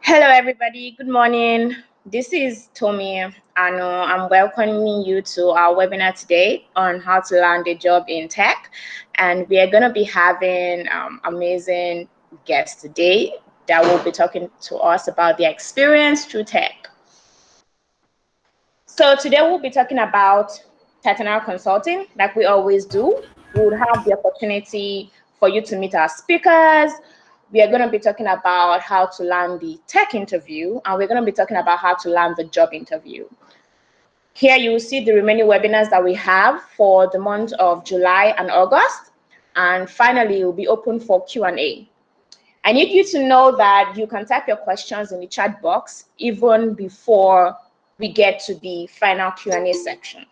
Hello, everybody. Good morning. This is Tommy Ano. I'm welcoming you to our webinar today on how to land a job in tech. And we are going to be having amazing guests today that will be talking to us about their experience through tech. So today we'll be talking about technical consulting, like we always do. We would have the opportunity for you to meet our speakers. We are going to be talking about how to land the tech interview, and we're going to be talking about how to land the job interview. Here you will see the remaining webinars that we have for the month of July and August. And finally, it will be open for Q&A. I need you to know that you can type your questions in the chat box even before we get to the final Q&A section.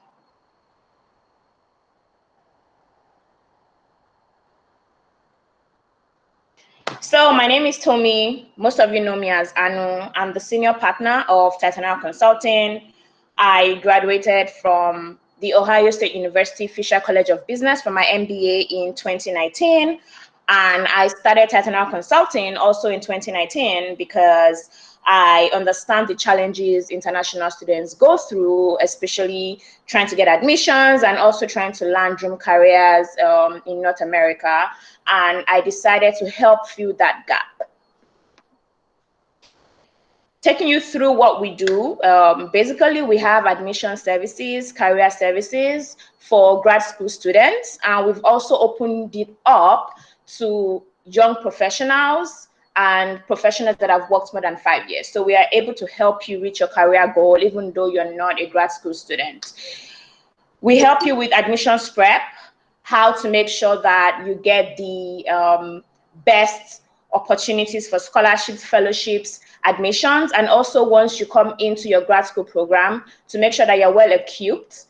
So my name is Tommy. Most of you know me as Anu. I'm the senior partner of Technical Consulting. I graduated from the Ohio State University Fisher College of Business for my MBA in 2019. And I started Technical Consulting also in 2019 because I understand the challenges international students go through, especially trying to get admissions and also trying to land dream careers in North America. And I decided to help fill that gap. Taking you through what we do, basically we have admission services, career services for grad school students, and we've also opened it up to young professionals and professionals that have worked more than 5 years. So we are able to help you reach your career goal even though you're not a grad school student. We help you with admissions prep, how to make sure that you get the best opportunities for scholarships, fellowships, admissions, and also once you come into your grad school program, to make sure that you're well equipped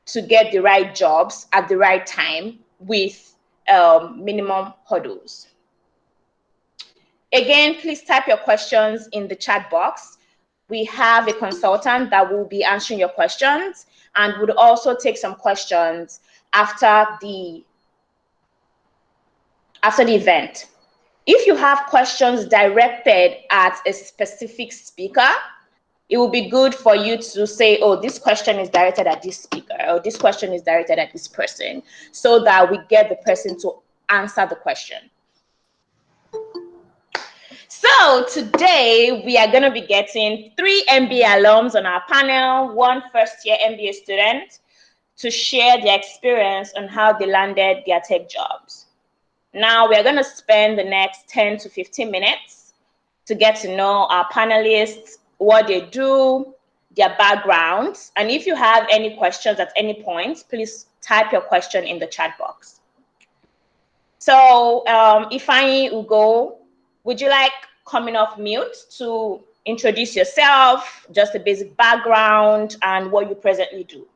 to get the right jobs at the right time with minimum hurdles. Again, please type your questions in the chat box. We have a consultant that will be answering your questions and would also take some questions after the event. If you have questions directed at a specific speaker, it will be good for you to say, oh, this question is directed at this speaker, or this question is directed at this person, so that we get the person to answer the question. So today we are going to be getting 3 MBA alums on our panel, 1 first-year MBA student, to share their experience on how they landed their tech jobs. Now we're going to spend the next 10 to 15 minutes to get to know our panelists, what they do, their backgrounds. And if you have any questions at any point, please type your question in the chat box. So Ifeanyi Ugo, would you like coming off mute to introduce yourself, just a basic background, and what you presently do?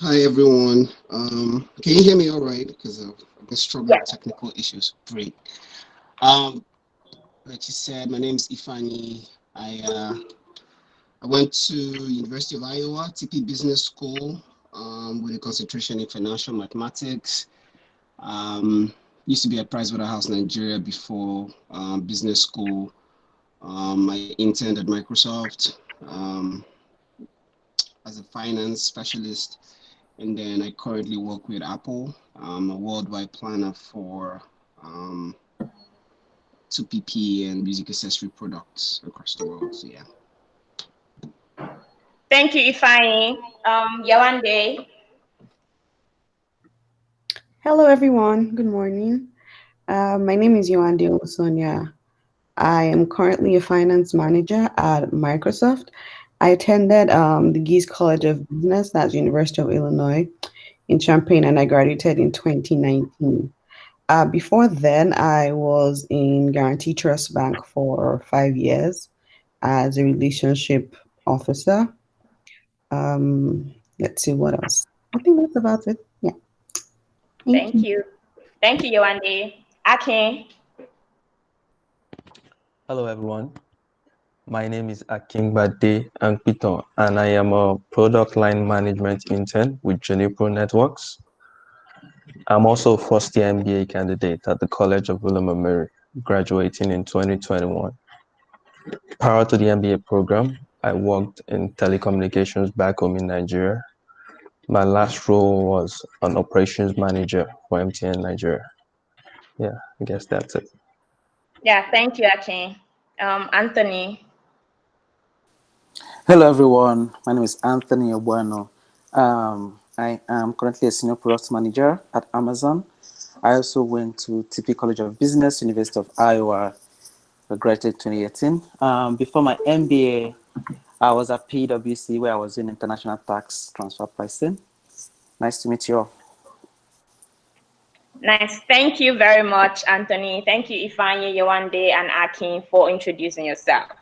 Hi, everyone. Can you hear me all right? Because I've been struggling with technical issues. Great. Like you said, my name is Ifeanyi. I went to University of Iowa, TP Business School, with a concentration in financial mathematics. Used to be at Pricewaterhouse Nigeria before business school. I interned at Microsoft as a finance specialist. And then I currently work with Apple. I'm a worldwide planner for 2PP and music accessory products across the world. So yeah. Thank you, Ifeanyi. Yawande. Hello, everyone. Good morning. My name is Yawande Osonia. I am currently a finance manager at Microsoft. I attended the Geese College of Business, that's University of Illinois, in Champaign, and I graduated in 2019. Before then, I was in Guarantee Trust Bank for 5 years as a relationship officer. Let's see what else. I think that's about it. Yeah. Thank you. Thank you, Yawande. Akin. Hello, everyone. My name is Akin Bade Ankpiton, and I am a product line management intern with Juniper Networks. I'm also a first-year MBA candidate at the College of William & Mary. graduating in 2021. Prior to the MBA program, I worked in telecommunications back home in Nigeria. My last role was an operations manager for MTN Nigeria. Yeah, I guess that's it. Yeah, thank you, Akin. Anthony. Hello, everyone. My name is Anthony Obuano. I am currently a senior product manager at Amazon. I also went to TP College of Business, University of Iowa. I graduated 2018. Before my MBA, I was at PwC, where I was in international tax transfer pricing. Nice to meet you all. Nice. Thank you very much, Anthony. Thank you, Ifeanyi, Yewande, and Akin, for introducing yourselves.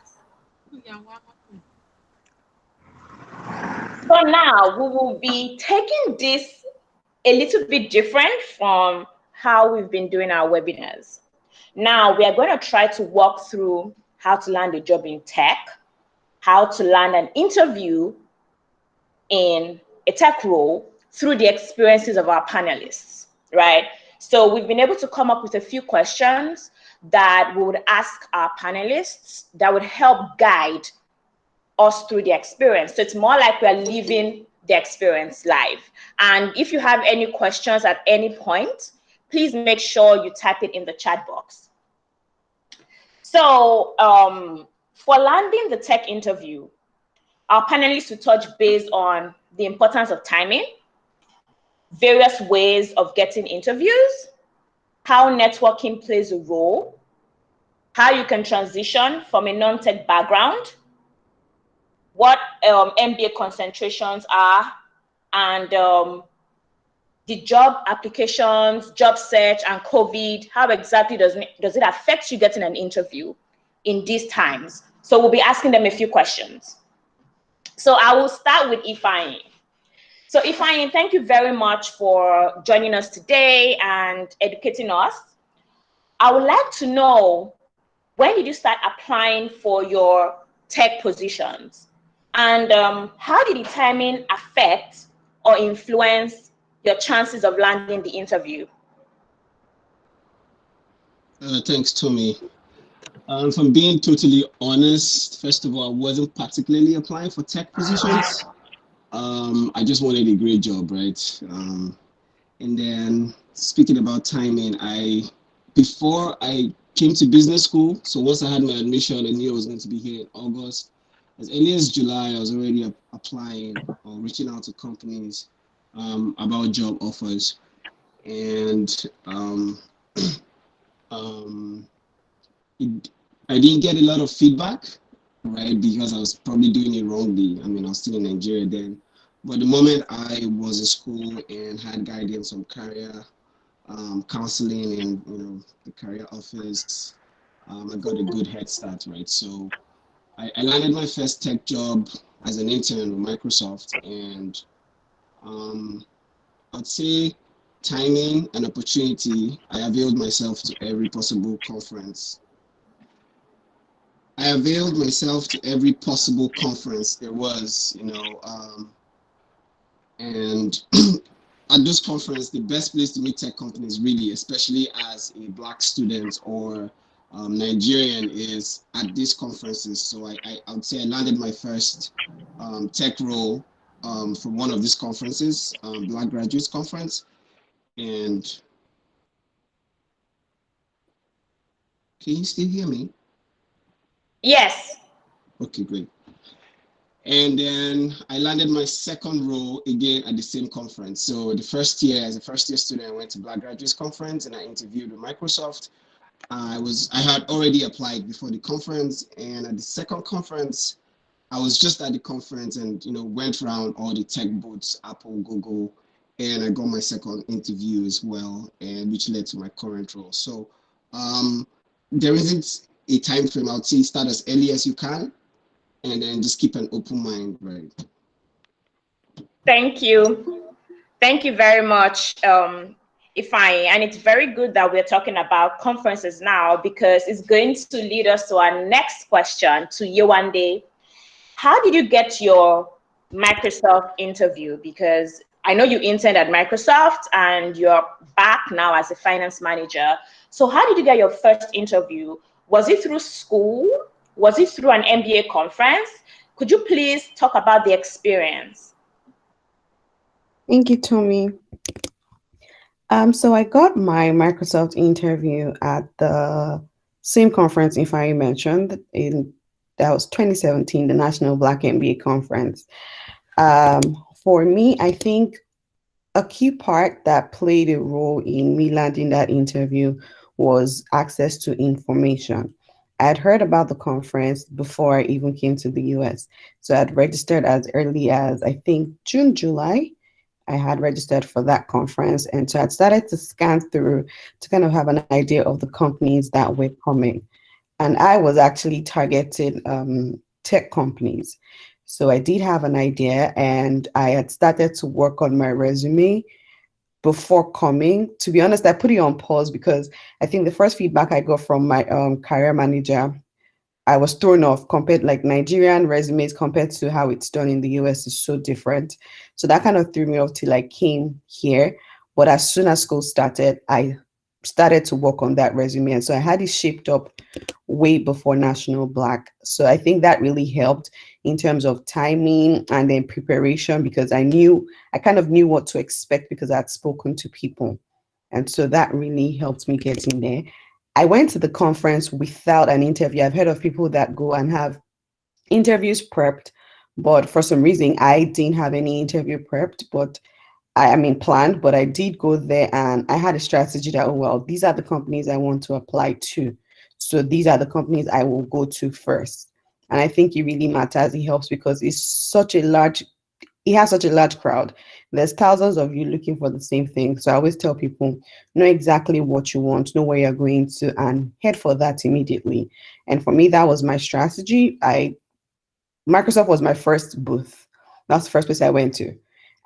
So now we will be taking this a little bit different from how we've been doing our webinars. Now we are going to try to walk through how to land a job in tech, how to land an interview in a tech role through the experiences of our panelists, right? So we've been able to come up with a few questions that we would ask our panelists that would help guide us through the experience. So it's more like we're living the experience live. And if you have any questions at any point, please make sure you type it in the chat box. So for landing the tech interview, our panelists will touch base on the importance of timing, various ways of getting interviews, how networking plays a role, how you can transition from a non-tech background, what MBA concentrations are, and the job applications, job search, and COVID, how exactly does it affect you getting an interview in these times? So we'll be asking them a few questions. So I will start with Ifeanyi. So Ifeanyi, thank you very much for joining us today and educating us. I would like to know, when did you start applying for your tech positions? And how did the timing affect or influence your chances of landing the interview? Thanks, Tommy. If I'm being totally honest, first of all, I wasn't particularly applying for tech positions. I just wanted a great job, right? And then speaking about timing, before I came to business school, so once I had my admission, I knew I was going to be here in August. As early as July, I was already applying or reaching out to companies about job offers. And I didn't get a lot of feedback, right? Because I was probably doing it wrongly. I mean, I was still in Nigeria then. But the moment I was in school and had guidance on career counseling and the career office, I got a good head start, right? So I landed my first tech job as an intern with Microsoft, and I'd say timing and opportunity, I availed myself to every possible conference. I availed myself to every possible conference there was, and at this conference, the best place to meet tech companies really, especially as a Black student or Nigerian, is at these conferences. So I would say I landed my first tech role from one of these conferences, Black Graduates Conference. And can you still hear me? Yes. Okay, great. And then I landed my second role again at the same conference. So the first year, as a first-year student, I went to Black Graduates Conference and I interviewed with Microsoft. I had already applied before the conference, and at the second conference, I was just at the conference and went around all the tech booths, Apple, Google, and I got my second interview as well, and which led to my current role. So there isn't a time frame. I would say start as early as you can, and then just keep an open mind, right? Thank you. Thank you very much, Ifeanyi. And it's very good that we're talking about conferences now, because it's going to lead us to our next question to Yewande. How did you get your Microsoft interview? Because I know you interned at Microsoft and you're back now as a finance manager. So how did you get your first interview? Was it through school? Was it through an MBA conference? Could you please talk about the experience? Thank you, Tommy. So I got my Microsoft interview at the same conference, if I mentioned, that was 2017, the National Black MBA Conference. For me, I think a key part that played a role in me landing that interview was access to information. I'd heard about the conference before I even came to the US. So I'd registered as early as I think June, July. I had registered for that conference. And so I'd started to scan through to kind of have an idea of the companies that were coming. And I was actually targeting tech companies. So I did have an idea and I had started to work on my resume before coming. To be honest, I put it on pause because I think the first feedback I got from my career manager, I was thrown off compared like Nigerian resumes compared to how it's done in the US is so different. So that kind of threw me off till I came here. But as soon as school started, I started to work on that resume. And so I had it shaped up way before National Black. So I think that really helped in terms of timing and then preparation because I kind of knew what to expect because I had spoken to people. And so that really helped me get in there. I went to the conference without an interview. I've heard of people that go and have interviews prepped, but for some reason I didn't have any interview prepped, but I mean planned, but I did go there and I had a strategy that, oh, well, these are the companies I want to apply to. So these are the companies I will go to first. And I think it really matters. It helps because it has such a large crowd. There's thousands of you looking for the same thing. So I always tell people, know exactly what you want, know where you're going to, and head for that immediately. And for me, that was my strategy. Microsoft was my first booth. That's the first place I went to.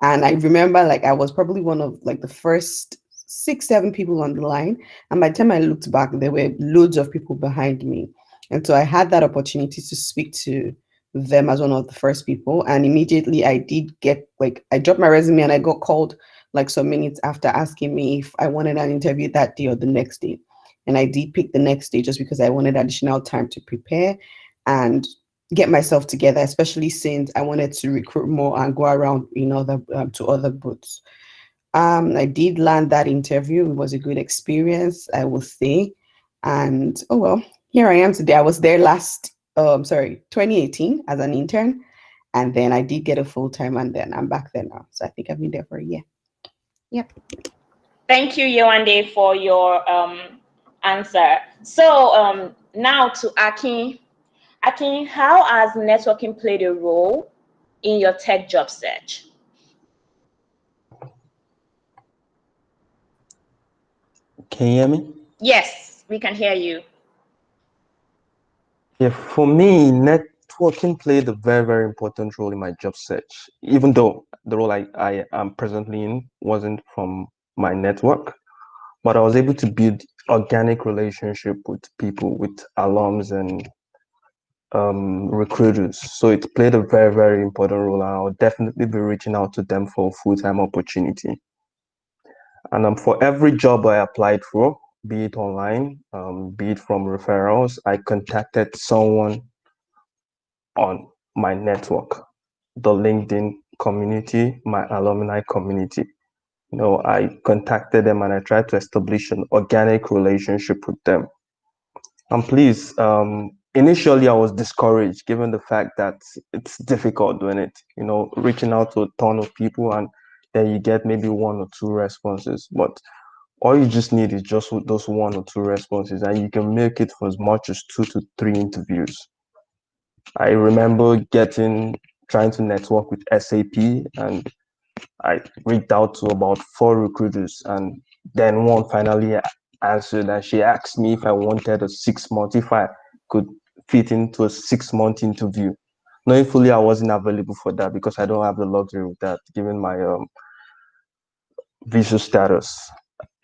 And I remember like I was probably one of like the first 6, 7 people on the line. And by the time I looked back, there were loads of people behind me. And so I had that opportunity to speak to them as one of the first people. And immediately I did get like I dropped my resume and I got called like some minutes after asking me if I wanted an interview that day or the next day. And I did pick the next day just because I wanted additional time to prepare and get myself together, especially since I wanted to recruit more and go around to other booths. I did land that interview. It was a good experience, I will say. And oh well, here I am today. I was there 2018 as an intern. And then I did get a full-time and then I'm back there now. So I think I've been there for a year. Yep. Thank you, Yewande, for your answer. So now to Akin. Akin, how has networking played a role in your tech job search? Can you hear me? Yes, we can hear you. Yeah, for me, networking played a very, very important role in my job search, even though the role I am presently in wasn't from my network, but I was able to build organic relationship with people, with alums and recruiters. So it played a very, very important role. And I'll definitely be reaching out to them for a full-time opportunity. And for every job I applied for, be it online, be it from referrals, I contacted someone on my network, the LinkedIn community, my alumni community. I contacted them and I tried to establish an organic relationship with them. And please, initially I was discouraged given the fact that it's difficult doing it, reaching out to a ton of people and then you get maybe 1 or 2 responses. But all you just need is just those 1 or 2 responses and you can make it for as much as 2 to 3 interviews. I remember trying to network with SAP and I reached out to about 4 recruiters and then one finally answered and she asked me if I wanted a 6-month, if I could fit into a 6-month interview. Knowing fully I wasn't available for that because I don't have the luxury of that given my visa status.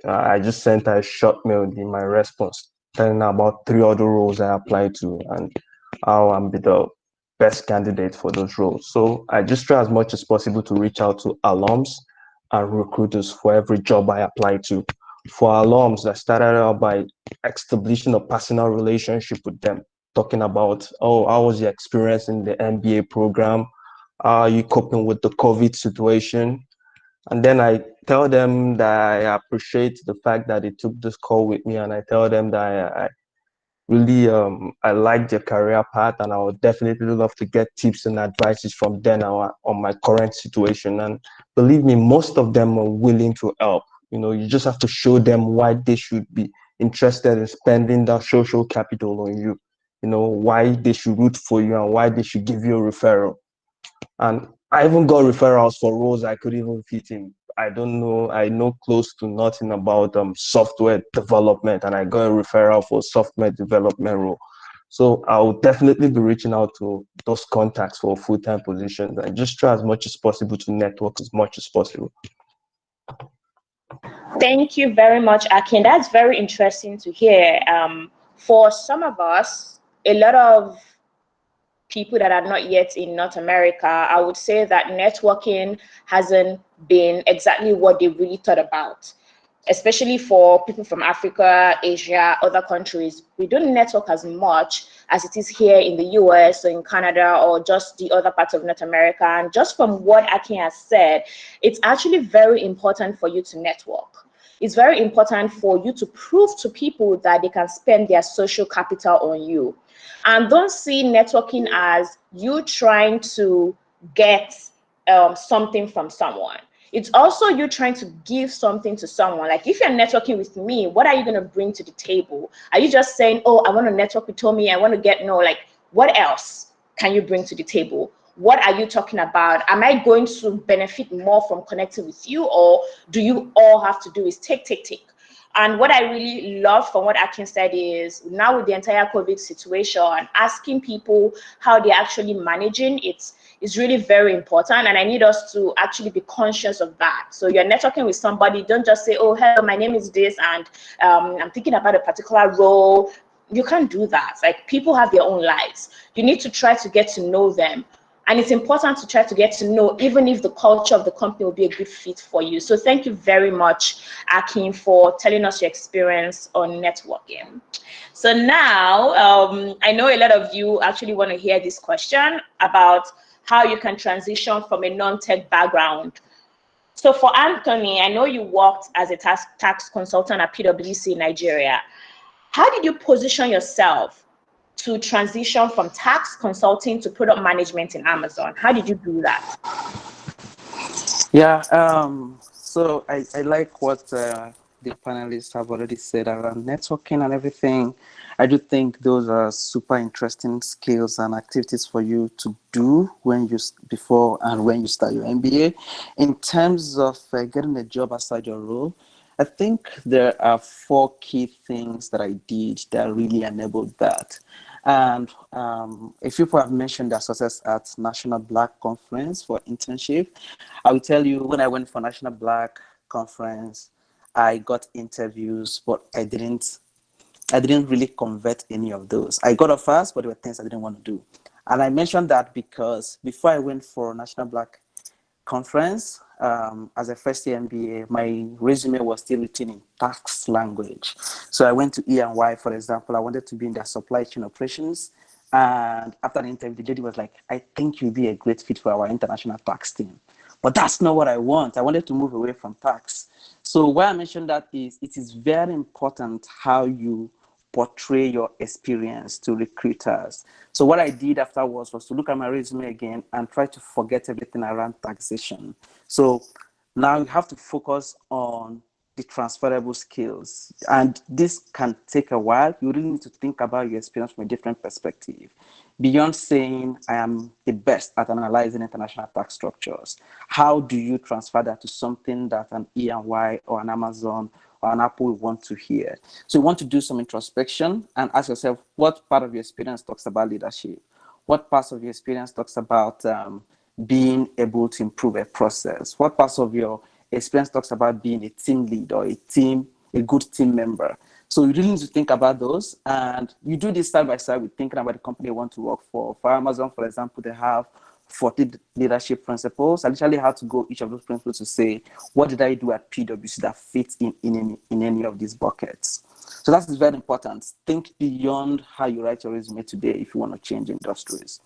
I just sent her a short mail in my response telling her about 3 other roles I applied to and how I'm the best candidate for those roles. So I just try as much as possible to reach out to alums and recruiters for every job I apply to. For alums, I started out by establishing a personal relationship with them, talking about, oh, how was your experience in the MBA program? How are you coping with the COVID situation? And then I tell them that I appreciate the fact that they took this call with me, and I tell them that I really I like their career path, and I would definitely love to get tips and advices from them on my current situation. And believe me, most of them are willing to help. You just have to show them why they should be interested in spending that social capital on you. Why they should root for you and why they should give you a referral. And I even got referrals for roles I could even fit in. I don't know, I know close to nothing about software development, and I got a referral for software development role. So I'll definitely be reaching out to those contacts for full-time positions and just try as much as possible to network as much as possible. Thank you very much, Akin. That's very interesting to hear. For some of us, a lot of people that are not yet in North America, I would say that networking hasn't been exactly what they really thought about. Especially for people from Africa, Asia, other countries, we don't network as much as it is here in the US or in Canada or just the other parts of North America. And just from what Akin has said, it's actually very important for you to network. It's very important for you to prove to people that they can spend their social capital on you. And don't see networking as you trying to get something from someone. It's also you trying to give something to someone. Like if you're networking with me, what are you going to bring to the table? Are you just saying, oh, I want to network with Tommy, I want to get, no, like what else can you bring to the table? What are you talking about? Am I going to benefit more from connecting with you, or do you all have to do is take? And what I really love from what Akin said is now with the entire COVID situation, asking people how they're actually managing it is really very important. And I need us to actually be conscious of that. So you're networking with somebody, don't just say, oh, hello, my name is this, and I'm thinking about a particular role. You can't do that. Like people have their own lives. You need to try to get to know them. And it's important to try to get to know, even if the culture of the company will be a good fit for you. So thank you very much, Akin, for telling us your experience on networking. So now, I know a lot of you actually want to hear this question about how you can transition from a non-tech background. So for Anthony, I know you worked as a tax consultant at PwC in Nigeria. How did you position yourself to transition from tax consulting to product management in Amazon? How did you do that? Yeah, so I like what the panelists have already said around networking and everything. I do think those are super interesting skills and activities for you to do before and when you start your MBA. In terms of getting a job outside your role, I think there are 4 key things that I did that really enabled that. And if people have mentioned their success at National Black Conference for internship, I will tell you when I went for National Black Conference, I got interviews, but I didn't really convert any of those. I got offers, but there were things I didn't want to do. And I mentioned that because before I went for National Black Conference, as a first year MBA, my resume was still written in tax language. So I went to E&Y, for example. I wanted to be in their supply chain operations. And after the interview, the lady was like, I think you'll be a great fit for our international tax team. But that's not what I want. I wanted to move away from tax. So why I mentioned that is it is very important how you portray your experience to recruiters. So what I did afterwards was to look at my resume again and try to forget everything around taxation. So now you have to focus on the transferable skills. And this can take a while. You really need to think about your experience from a different perspective. Beyond saying I am the best at analyzing international tax structures, how do you transfer that to something that an E&Y or an Amazon or an Apple want to hear? So you want to do some introspection and ask yourself, what part of your experience talks about leadership? What parts of your experience talks about being able to improve a process? What parts of your experience talks about being a team lead or a good team member? So you really need to think about those, and you do this side by side with thinking about the company you want to work for. For Amazon, for example, they have 40 leadership principles. I literally had to go each of those principles to say, what did I do at PwC that fits in any of these buckets? So that's very important. Think beyond how you write your resume today if you want to change industries.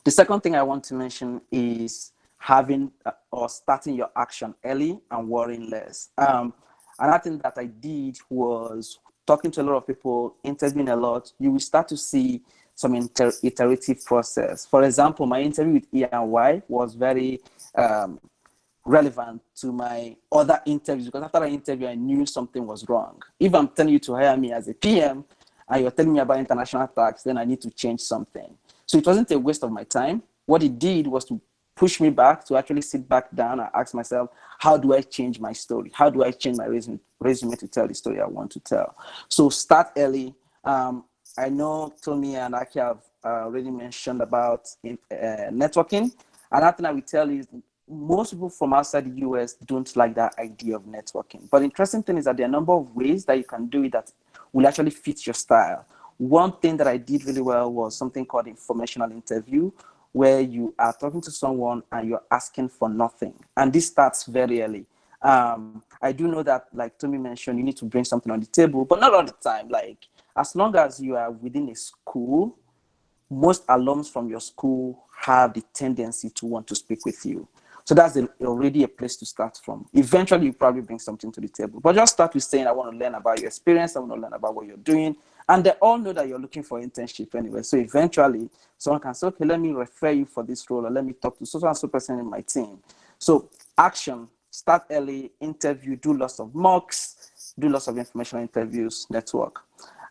The second thing I want to mention is having or starting your action early and worrying less. Another thing that I did was talking to a lot of people, interviewing a lot. You will start to see some iterative process. For example, my interview with E&Y was very relevant to my other interviews, because after that interview, I knew something was wrong. If I'm telling you to hire me as a PM and you're telling me about international tax, then I need to change something. So it wasn't a waste of my time. What it did was to push me back to actually sit back down and ask myself, how do I change my story? How do I change my resume to tell the story I want to tell? So start early. I know Tommy and Aki have already mentioned about networking. Another thing I will tell is most people from outside the US don't like that idea of networking. But the interesting thing is that there are a number of ways that you can do it that will actually fit your style. One thing that I did really well was something called Informational Interview, where you are talking to someone and you're asking for nothing. And this starts very early. I do know that, like Tommy mentioned, you need to bring something on the table, but not all the time. Like, as long as you are within a school, most alums from your school have the tendency to want to speak with you. So that's already a place to start from. Eventually, you probably bring something to the table. But just start with saying, I want to learn about your experience. I want to learn about what you're doing. And they all know that you're looking for internship anyway. So eventually, someone can say, okay, let me refer you for this role, or let me talk to so and so person in my team. So action, start early, interview, do lots of mocks, do lots of informational interviews, network.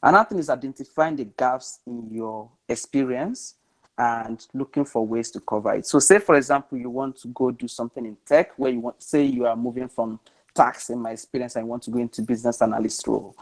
Another thing is identifying the gaps in your experience and looking for ways to cover it. So say, for example, you want to go do something in tech where you want, say you are moving from tax in my experience, and you want to go into business analyst role.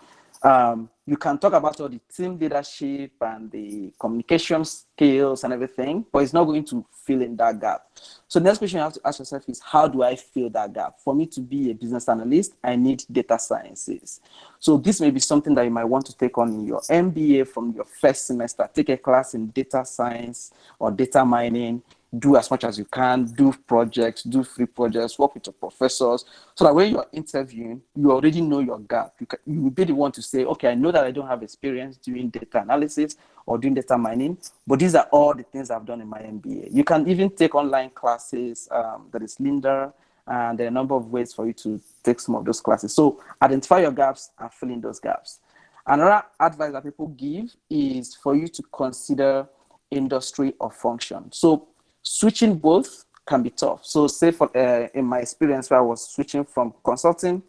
You can talk about all the team leadership and the communication skills and everything, but it's not going to fill in that gap. So the next question you have to ask yourself is, how do I fill that gap? For me to be a business analyst, I need data sciences. So this may be something that you might want to take on in your MBA from your first semester. Take a class in data science or data mining. Do as much as you can, do projects, do free projects, work with your professors, so that when you're interviewing, you already know your gap. You will be the one to say, okay, I know that I don't have experience doing data analysis or doing data mining, but these are all the things I've done in my MBA. You can even take online classes. That is Linda, and there are a number of ways for you to take some of those classes. So identify your gaps and fill in those gaps. Another advice that people give is for you to consider industry or function. So switching both can be tough. So say for in my experience where I was switching from consulting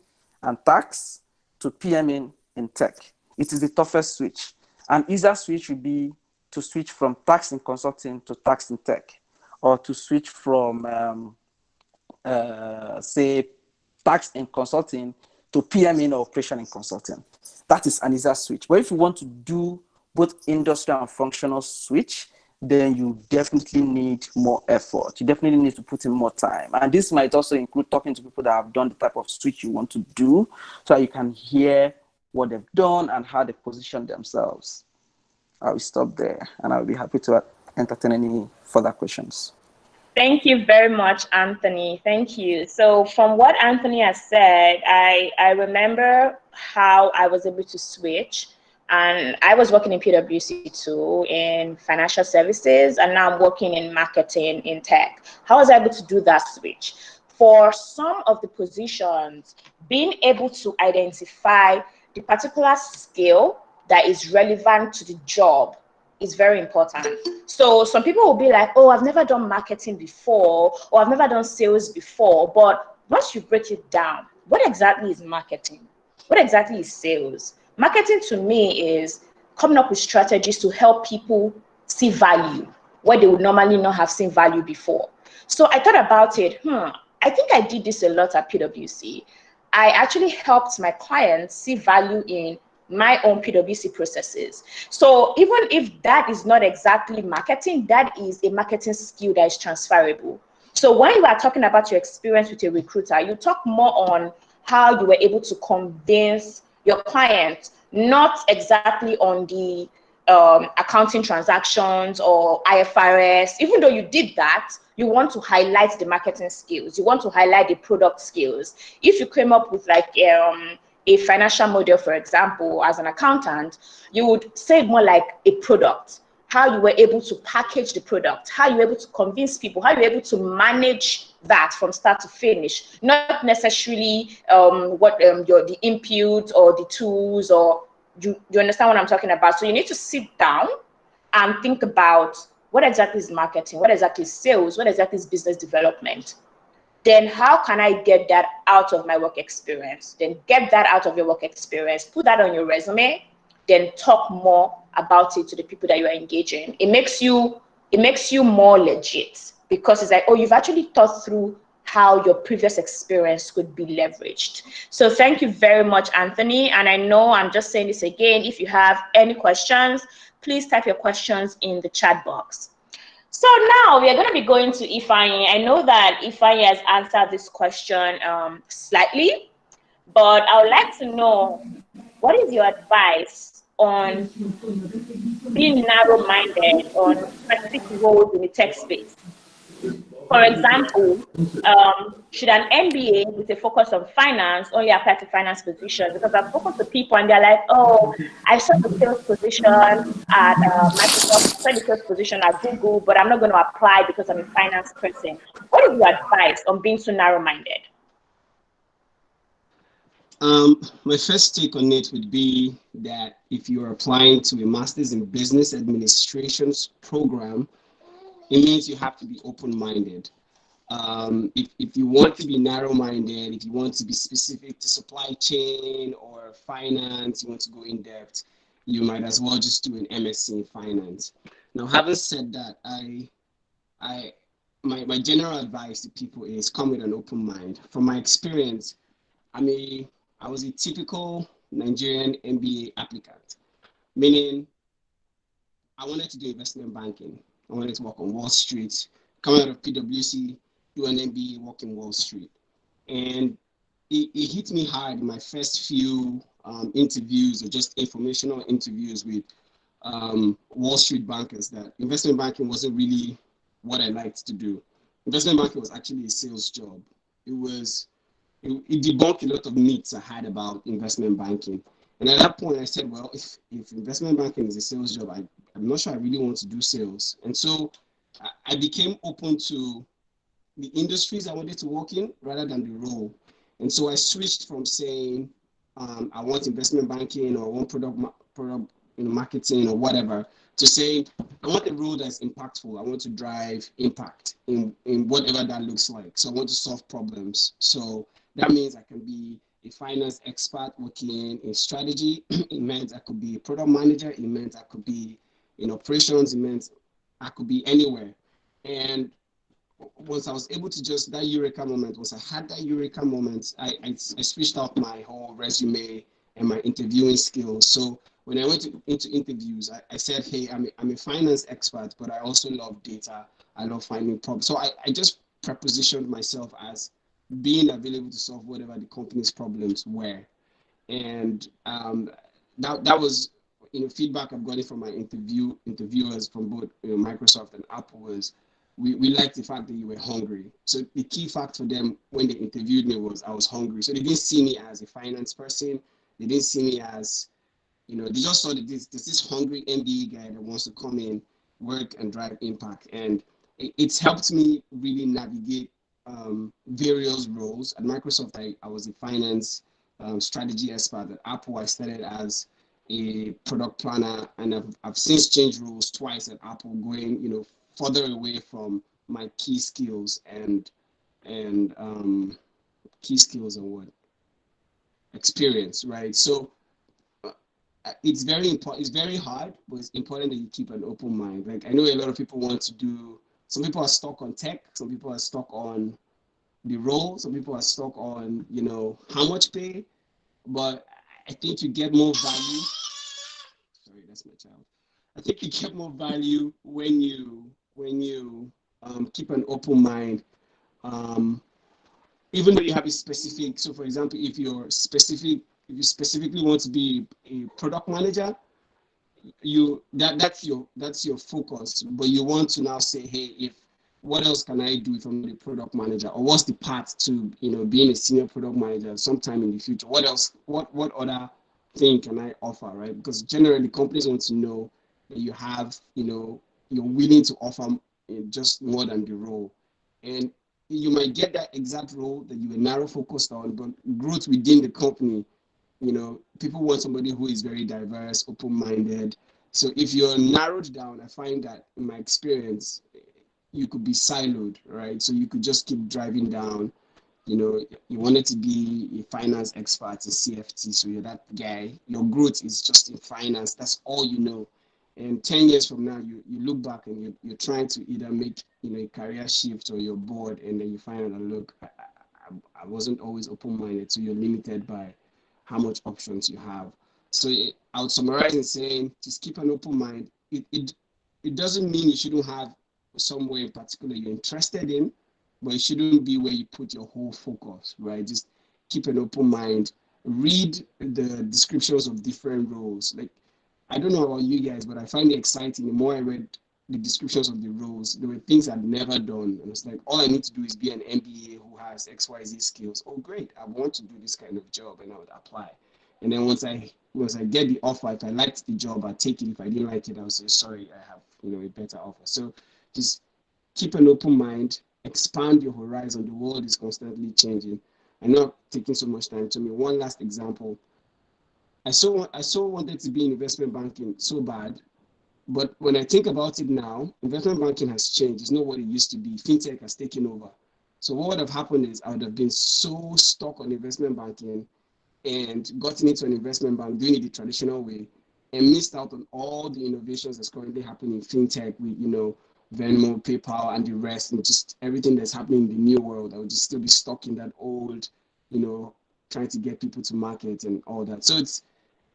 and tax to PMing in tech, it is the toughest switch. An easier switch would be to switch from tax and consulting to tax and tech, or to switch from say tax and consulting to PMing or operation and consulting. That is an easier switch. But if you want to do both industrial and functional switch, then you definitely need more effort. You definitely need to put in more time. And this might also include talking to people that have done the type of switch you want to do, so that you can hear what they've done and how they position themselves. I will stop there, and I'll be happy to entertain any further questions. Thank you very much, Anthony. Thank you. So from what Anthony has said, I remember how I was able to switch. And I was working in PwC too, in financial services, and now I'm working in marketing in tech. How was I able to do that switch? For some of the positions, being able to identify the particular skill that is relevant to the job is very important. So some people will be like, oh, I've never done marketing before, or I've never done sales before. But once you break it down, what exactly is marketing? What exactly is sales? Marketing to me is coming up with strategies to help people see value where they would normally not have seen value before. So I thought about it. I think I did this a lot at PwC. I actually helped my clients see value in my own PwC processes. So even if that is not exactly marketing, that is a marketing skill that is transferable. So when you are talking about your experience with a recruiter, you talk more on how you were able to convince your client, not exactly on the accounting transactions or IFRS. Even though you did that, you want to highlight the marketing skills. You want to highlight the product skills. If you came up with like a financial model, for example, as an accountant, you would say more like a product, how you were able to package the product, how you were able to convince people, how you were able to manage that from start to finish, not necessarily the input or the tools, or you understand what I'm talking about. So you need to sit down and think about what exactly is marketing, what exactly is sales, what exactly is business development. Then how can I get that out of my work experience? Then get that out of your work experience, put that on your resume, then talk more about it to the people that you are engaging. It makes you more legit, because it's like, oh, you've actually thought through how your previous experience could be leveraged. So thank you very much, Anthony. And I know I'm just saying this again, if you have any questions, please type your questions in the chat box. So now we are going to be going to Ifeanyi. I know that Ifeanyi has answered this question slightly, but I would like to know, what is your advice on being narrow-minded on specific roles in the tech space? For example, should an MBA with a focus on finance only apply to finance positions? Because I've spoken to people and they're like, oh, I saw the sales position at Microsoft, I saw the sales position at Google, but I'm not going to apply because I'm a finance person. What is your advice on being so narrow-minded? My first take on it would be that if you're applying to a master's in business administration's program, it means you have to be open-minded. If you want to be narrow-minded, if you want to be specific to supply chain or finance, you want to go in depth, you might as well just do an MSc in finance. Now, having said that, my general advice to people is come with an open mind. From my experience, I was a typical Nigerian MBA applicant, meaning I wanted to do investment banking. I wanted to work on Wall Street, come out of PwC, do an MBA, work in Wall Street. And it hit me hard in my first few interviews, or just informational interviews with Wall Street bankers, that investment banking wasn't really what I liked to do. Investment banking was actually a sales job. It debunked a lot of myths I had about investment banking. And at that point, I said, well, if investment banking is a sales job, I'm not sure I really want to do sales. And so I became open to the industries I wanted to work in rather than the role. And so I switched from saying, I want investment banking, or I want product marketing or whatever, to saying, I want a role that's impactful. I want to drive impact in whatever that looks like. So I want to solve problems. So that means I can be a finance expert working in strategy. It meant I could be a product manager. It meant I could be in operations. It meant I could be anywhere. And once I was able to just, that eureka moment, once I had that eureka moment, I switched out my whole resume and my interviewing skills. So when I went into interviews, I said, hey, I'm a finance expert, but I also love data. I love finding problems. So I just prepositioned myself as being available to solve whatever the company's problems were. And that was, feedback I've gotten from my interviewers from both Microsoft and Apple was, we liked the fact that you were hungry. So the key fact for them when they interviewed me was I was hungry. So they didn't see me as a finance person. They didn't see me as, they just saw that there's this hungry MBA guy that wants to come in, work, and drive impact. And it's helped me really navigate various roles. At Microsoft, I was a finance strategy expert. At Apple, I started as a product planner, and I've since changed roles twice at Apple, going further away from my key skills and key skills and what experience, right? So it's very important. It's very hard, but it's important that you keep an open mind. Like, I know a lot of people want to do. Some people are stuck on tech. Some people are stuck on the role. Some people are stuck on how much pay. But I think you get more value. Sorry, that's my child. I think you get more value when you keep an open mind. Even though you have a specific. So, for example, if you specifically want to be a product manager, that's your focus, but you want to now say, hey, what else can I do if I'm a product manager, or what's the path to being a senior product manager sometime in the future? What else? What other thing can I offer, right? Because generally companies want to know that you have, you're willing to offer just more than the role, and you might get that exact role that you were narrow focused on, but growth within the company. People want somebody who is very diverse, open-minded. So if you're narrowed down, I find that in my experience, you could be siloed, right? So you could just keep driving down. You wanted to be a finance expert in CFT, so you're that guy. Your growth is just in finance. That's all you know. And 10 years from now, you look back and you're trying to either make a career shift, or you're bored, and then you find out, look, I wasn't always open-minded, so you're limited by how much options you have. So I would summarize in saying, just keep an open mind. It doesn't mean you shouldn't have somewhere in particular you're interested in, but it shouldn't be where you put your whole focus, right? Just keep an open mind. Read the descriptions of different roles. Like, I don't know about you guys, but I find it exciting. The more I read the descriptions of the roles, there were things I'd never done. And it's like, all I need to do is be an MBA who has XYZ skills. Oh, great. I want to do this kind of job, and I would apply. And then once I get the offer, if I liked the job, I'd take it. If I didn't like it, I would say, sorry, I have a better offer. So just keep an open mind, expand your horizon. The world is constantly changing. I'm not taking so much time to me. One last example. I so wanted to be in investment banking so bad, but when I think about it now, investment banking has changed. It's not what it used to be. Fintech has taken over. So what would have happened is I would have been so stuck on investment banking and gotten into an investment bank doing it the traditional way, and missed out on all the innovations that's currently happening in fintech with Venmo, PayPal, and the rest, and just everything that's happening in the new world. I would just still be stuck in that old, trying to get people to market and all that. So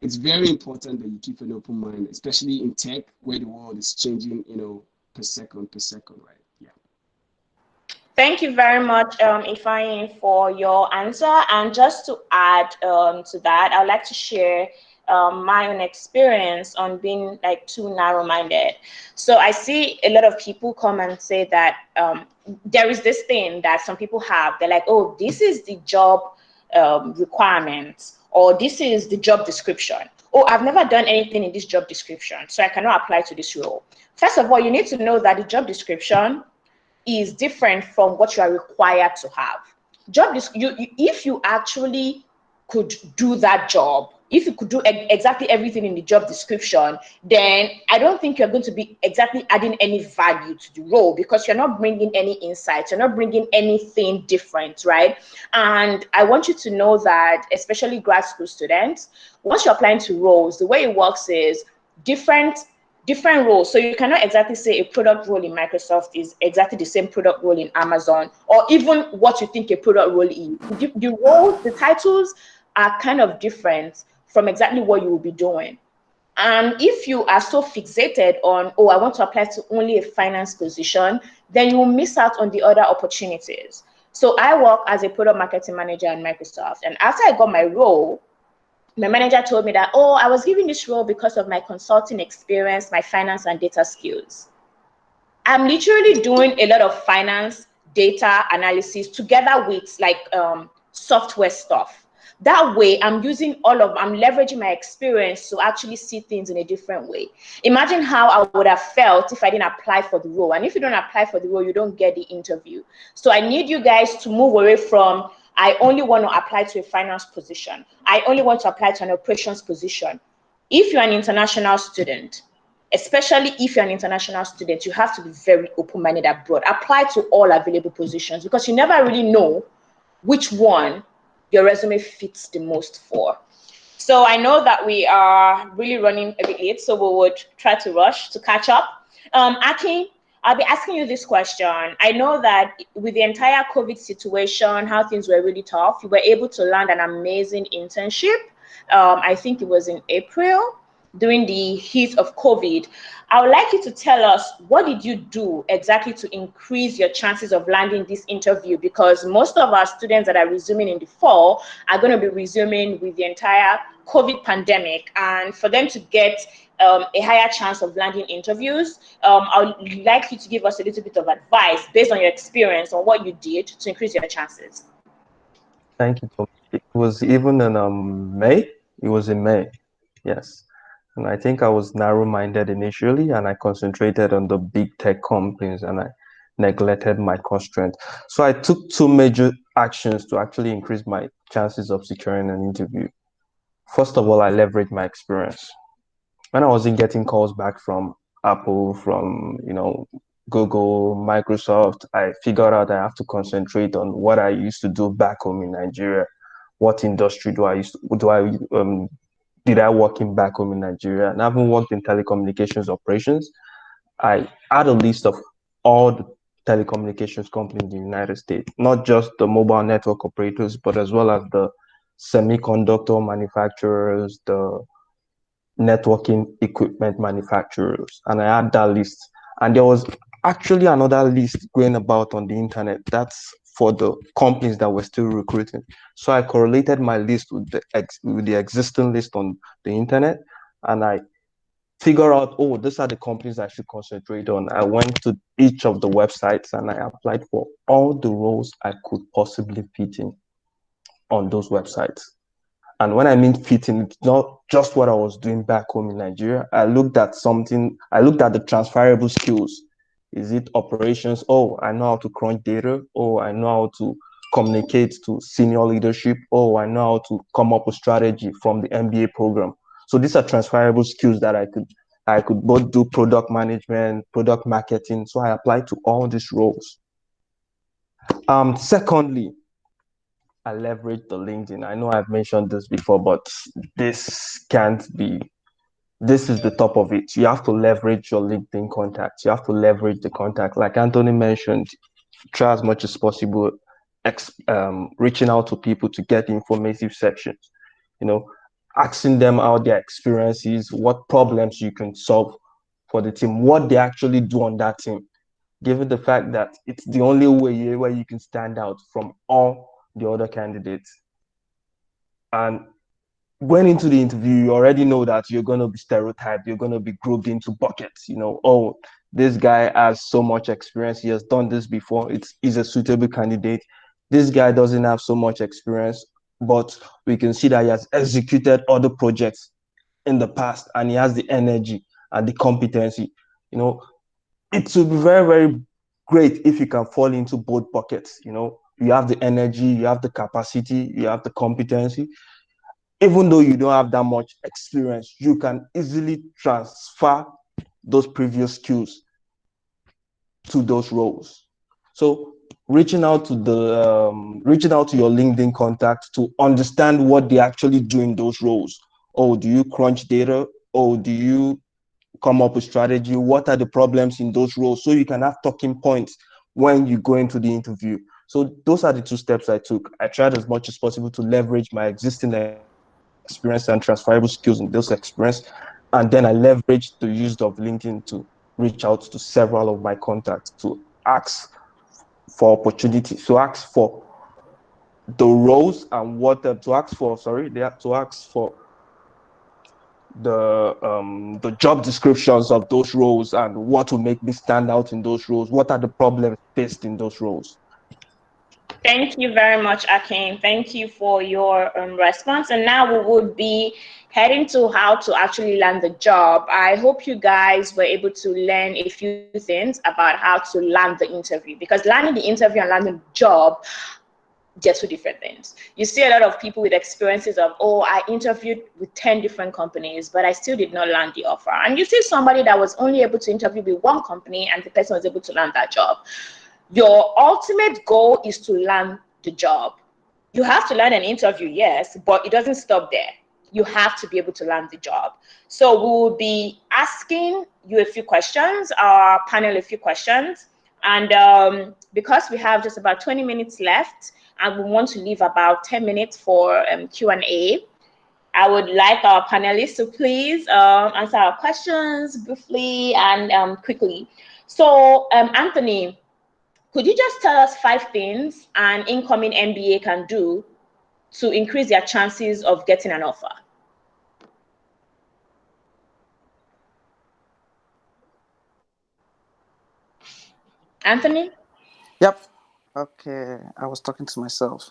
it's very important that you keep an open mind, especially in tech where the world is changing, per second, right? Yeah. Thank you very much, Ifeanyi, for your answer. And just to add to that, I would like to share my own experience on being like too narrow-minded. So I see a lot of people come and say that there is this thing that some people have. They're like, oh, this is the job requirement, or this is the job description. Oh, I've never done anything in this job description, so I cannot apply to this role. First of all, you need to know that the job description is different from what you are required to have. If you actually could do that job, if you could do exactly everything in the job description, then I don't think you're going to be exactly adding any value to the role, because you're not bringing any insights, you're not bringing anything different, right? And I want you to know that, especially grad school students, once you're applying to roles, the way it works is different roles. So you cannot exactly say a product role in Microsoft is exactly the same product role in Amazon, or even what you think a product role is. The roles, the titles are kind of different from exactly what you will be doing. And if you are so fixated on, oh, I want to apply to only a finance position, then you will miss out on the other opportunities. So I work as a product marketing manager at Microsoft. And after I got my role, my manager told me that, oh, I was given this role because of my consulting experience, my finance and data skills. I'm literally doing a lot of finance data analysis together with like software stuff. That way, I'm leveraging my experience to actually see things in a different way. Imagine how I would have felt if I didn't apply for the role. And if you don't apply for the role, you don't get the interview. So I need you guys to move away from, I only want to apply to a finance position, I only want to apply to an operations position. If you're an international student, especially if you're an international student, you have to be very open-minded abroad. Apply to all available positions, because you never really know which one your resume fits the most for. So I know that we are really running a bit late, so we would try to rush to catch up. Aki, I'll be asking you this question. I know that with the entire COVID situation, how things were really tough, you were able to land an amazing internship. I think it was in April. during the heat of COVID. I would like you to tell us, what did you do exactly to increase your chances of landing this interview? Because most of our students that are resuming in the fall are going to be resuming with the entire COVID pandemic. And for them to get a higher chance of landing interviews, I would like you to give us a little bit of advice based on your experience on what you did to increase your chances. Thank you, Tom. It was even in May. It was in May, yes. And I think I was narrow-minded initially, and I concentrated on the big tech companies, and I neglected my core strength. So I took two major actions to actually increase my chances of securing an interview. First of all, I leveraged my experience. When I wasn't getting calls back from Apple, from Google, Microsoft, I figured out I have to concentrate on what I used to do back home in Nigeria. What industry did I work in back home in Nigeria? And having worked in telecommunications operations, I had a list of all the telecommunications companies in the United States, not just the mobile network operators, but as well as the semiconductor manufacturers, the networking equipment manufacturers, and I had that list. And there was actually another list going about on the internet that's for the companies that were still recruiting. So I correlated my list with the existing list on the internet, and I figure out, oh, these are the companies I should concentrate on. I went to each of the websites and I applied for all the roles I could possibly fit in on those websites. And when I mean fitting, it's not just what I was doing back home in Nigeria. I looked at the transferable skills. Is it operations? Oh, I know how to crunch data. Oh, I know how to communicate to senior leadership. Oh, I know how to come up with strategy from the MBA program. So these are transferable skills that I could both do product management, product marketing. So I applied to all these roles. Secondly, I leverage the LinkedIn. I know I've mentioned this before, but this is the top of it. You have to leverage your LinkedIn contacts. You have to leverage the contact. Like Anthony mentioned, try as much as possible, reaching out to people to get informative sections, asking them how their experiences, what problems you can solve for the team, what they actually do on that team, given the fact that it's the only way where you can stand out from all the other candidates. And going into the interview, you already know that you're going to be stereotyped, you're going to be grouped into buckets. Oh, this guy has so much experience, he has done this before, he's a suitable candidate. This guy doesn't have so much experience, but we can see that he has executed other projects in the past and he has the energy and the competency. It would be very, very great if you can fall into both buckets. You have the energy, you have the capacity, you have the competency. Even though you don't have that much experience, you can easily transfer those previous skills to those roles. So reaching out to your LinkedIn contacts to understand what they actually do in those roles. Oh, do you crunch data? Oh, do you come up with strategy? What are the problems in those roles? So you can have talking points when you go into the interview. So those are the two steps I took. I tried as much as possible to leverage my existing experience and transferable skills in those experience. And then I leveraged the use of LinkedIn to reach out to several of my contacts to ask for opportunities, to ask for the roles and to ask for the job descriptions of those roles and what will make me stand out in those roles. What are the problems faced in those roles? Thank you very much, Akin. Thank you for your response. And now we would be heading to how to actually land the job. I hope you guys were able to learn a few things about how to land the interview, because landing the interview and landing the job, they're two different things. You see a lot of people with experiences of, oh, I interviewed with 10 different companies, but I still did not land the offer. And you see somebody that was only able to interview with one company and the person was able to land that job. Your ultimate goal is to land the job. You have to land an interview, yes, but it doesn't stop there. You have to be able to land the job. So we will be asking you a few questions, our panel a few questions. And because we have just about 20 minutes left, and we want to leave about 10 minutes for Q&A, I would like our panelists to please answer our questions briefly and quickly. So, Anthony, could you just tell us 5 things an incoming MBA can do to increase their chances of getting an offer? Anthony? Yep. Okay. I was talking to myself.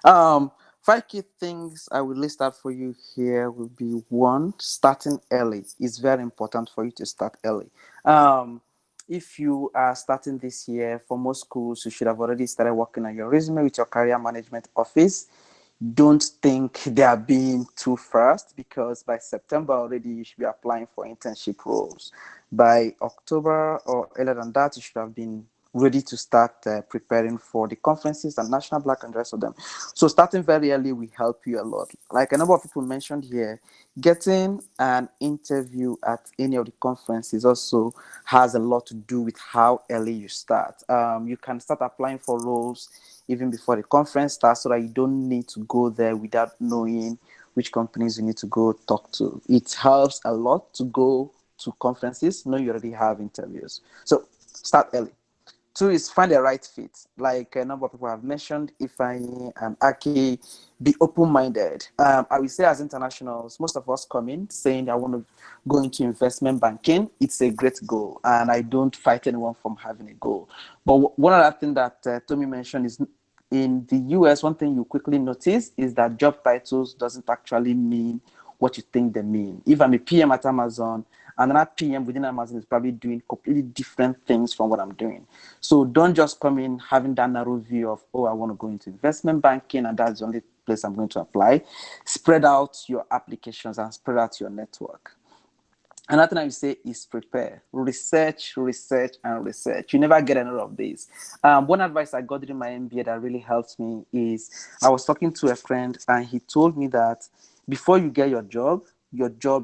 um, 5 key things I will list out for you here will be one, starting early. It's very important for you to start early. Um, if you are starting this year, for most schools, you should have already started working on your resume with your career management office. Don't think they are being too fast, because by September already you should be applying for internship roles. By October or earlier than that, you should have been ready to start preparing for the conferences and National Black and the rest of them. So starting very early will help you a lot. Like a number of people mentioned here, getting an interview at any of the conferences also has a lot to do with how early you start. You can start applying for roles even before the conference starts, so that you don't need to go there without knowing which companies you need to go talk to. It helps a lot to go to conferences, know you already have interviews. So start early. Two is find the right fit. Like a number of people have mentioned, Ifeanyi and Aki, be open-minded. I will say as internationals, most of us come in saying, I want to go into investment banking. It's a great goal, and I don't fight anyone from having a goal. But one other thing that Tommy mentioned is, in the US, one thing you quickly notice is that job titles doesn't actually mean what you think they mean. If I'm a PM at Amazon, another PM within Amazon is probably doing completely different things from what I'm doing. So don't just come in having that narrow view of, oh, I want to go into investment banking and that's the only place I'm going to apply. Spread out your applications and spread out your network. Another thing I would say is prepare. Research, research, and research. You never get enough of this. One advice I got during my MBA that really helped me is, I was talking to a friend and he told me that before you get your job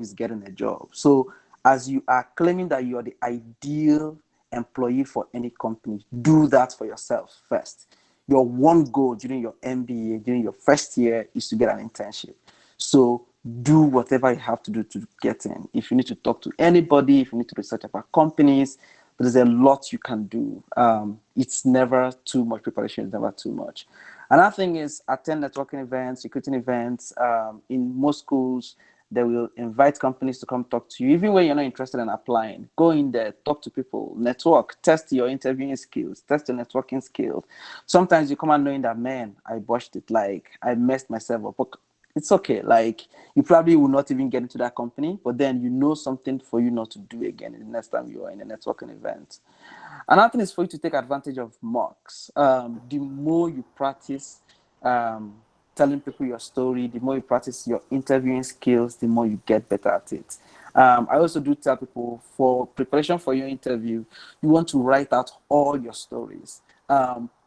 is getting a job. So as you are claiming that you are the ideal employee for any company, do that for yourself first. Your one goal during your MBA, during your first year, is to get an internship. So do whatever you have to do to get in. If you need to talk to anybody, if you need to research about companies, there's a lot you can do. It's never too much preparation, it's never too much. Another thing is attend networking events, recruiting events. In most schools, they will invite companies to come talk to you. Even when you're not interested in applying, go in there, talk to people, network, test your interviewing skills, test your networking skills. Sometimes you come out knowing that, man, I botched it, like I messed myself up. But it's okay. Like, you probably will not even get into that company, but then you know something for you not to do again the next time you are in a networking event. Another thing is for you to take advantage of mocks. The more you practice telling people your story, the more you practice your interviewing skills, the more you get better at it. I also do tell people, for preparation for your interview, you want to write out all your stories.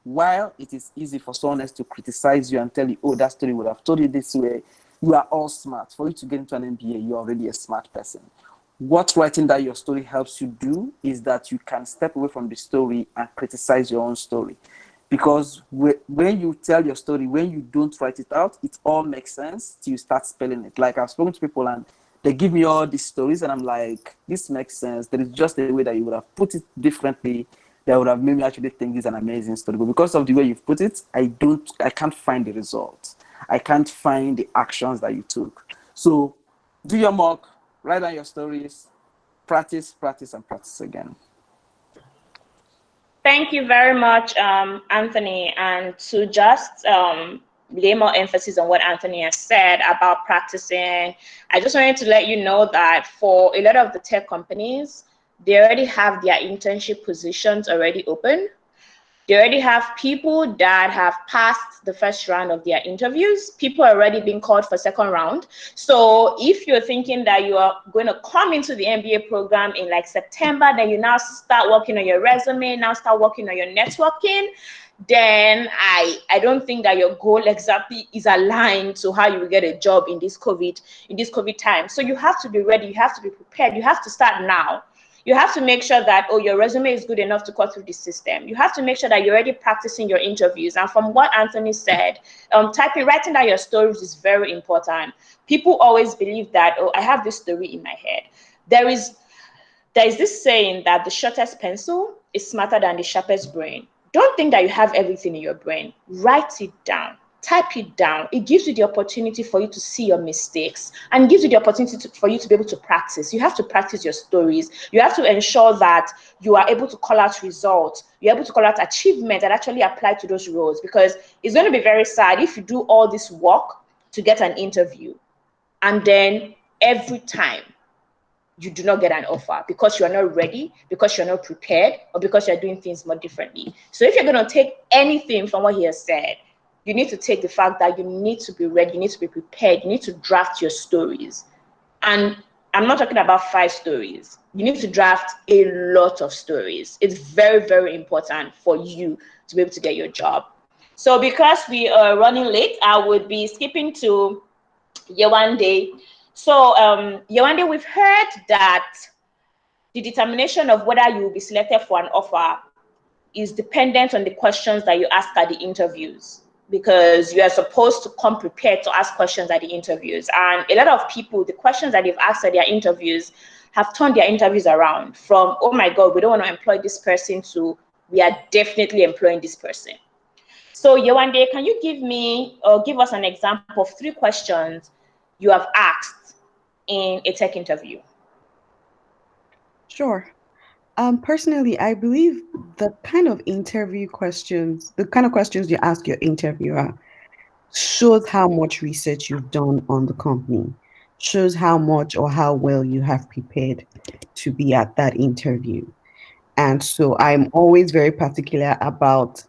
While it is easy for someone else to criticize you and tell you, oh, that story would have told you this way, you are all smart. For you to get into an MBA, you're already a smart person. What writing that your story helps you do is that you can step away from the story and criticize your own story. Because when you tell your story, when you don't write it out, it all makes sense till you start spelling it. Like, I've spoken to people and they give me all these stories and I'm like, this makes sense. There is just a way that you would have put it differently that would have made me actually think this is an amazing story. But because of the way you've put it, I can't find the results. I can't find the actions that you took. So do your mock, write down your stories, practice, practice, and practice again. Thank you very much, Anthony. And to just lay more emphasis on what Anthony has said about practicing, I just wanted to let you know that for a lot of the tech companies, they already have their internship positions already open. They already have people that have passed the first round of their interviews. People are already being called for second round. So if you're thinking that you are going to come into the MBA program in like September, then you now start working on your resume, now start working on your networking, then I don't think that your goal exactly is aligned to how you will get a job in this COVID time. So you have to be ready, you have to be prepared, you have to start now. You have to make sure that, oh, your resume is good enough to cut through the system. You have to make sure that you're already practicing your interviews. And from what Anthony said, writing down your stories is very important. People always believe that, oh, I have this story in my head. There is this saying that the shortest pencil is smarter than the sharpest brain. Don't think that you have everything in your brain. Write it down. Type it down. It gives you the opportunity for you to see your mistakes, and gives you the opportunity for you to be able to practice. You have to practice your stories. You have to ensure that you are able to call out results. You're able to call out achievements that actually apply to those roles, because it's going to be very sad if you do all this work to get an interview, and then every time you do not get an offer because you're not ready, because you're not prepared, or because you're doing things more differently. So if you're going to take anything from what he has said, you need to take the fact that you need to be ready, you need to be prepared, you need to draft your stories. And I'm not talking about 5 stories. You need to draft a lot of stories. It's very, very important for you to be able to get your job. So because we are running late, I would be skipping to Yewande. So Yewande, we've heard that the determination of whether you will be selected for an offer is dependent on the questions that you ask at the interviews, because you are supposed to come prepared to ask questions at the interviews. And a lot of people, the questions that they've asked at their interviews have turned their interviews around from, oh my God, we don't want to employ this person, to we are definitely employing this person. So Yewande, can you give us an example of 3 questions you have asked in a tech interview? Sure. Personally, I believe the kind of questions you ask your interviewer shows how much research you've done on the company, shows how much or how well you have prepared to be at that interview. And so I'm always very particular about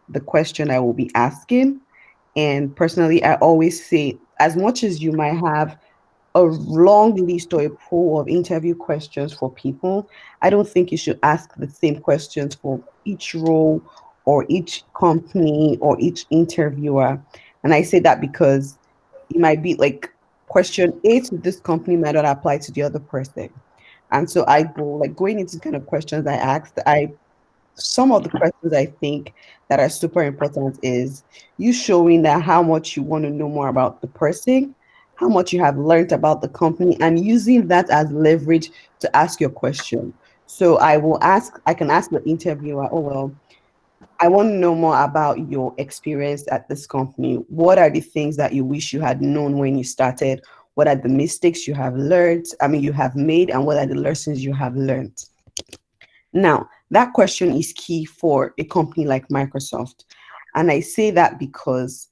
the question I will be asking. And personally, I always say, as much as you might have a long list or a pool of interview questions for people, I don't think you should ask the same questions for each role or each company or each interviewer. And I say that because it might be like question A to this company might not apply to the other person. And so I go like going into kind of questions I asked, some of the questions I think that are super important is you showing that how much you want to know more about the person, how much you have learned about the company, and using that as leverage to ask your question. So I can ask the interviewer, oh, well, I want to know more about your experience at this company. What are the things that you wish you had known when you started? What are the mistakes you have you have made, and what are the lessons you have learned? Now, that question is key for a company like Microsoft. And I say that because